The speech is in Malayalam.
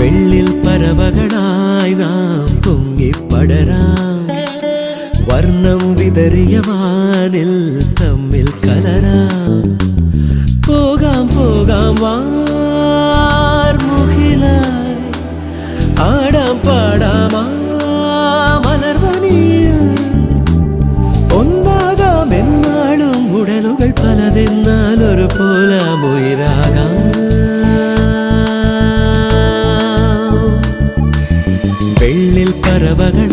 വെള്ളിൽ പറവകളായി നാം പൊങ്ങിപ്പടരാം വർണ്ണം വിതറിയ വാനിൽ തമ്മിൽ കലരാം പോകാം പോകാം വാർമുകിലായി ആടാം പാടാം മലർവനിയിൽ ഒന്നാകാം എന്നാളും ഉടലുകൾ പലതെന്നാൽ ഒരു പോലാമുയിരാകാം വെള്ളിൽ പറവകൾ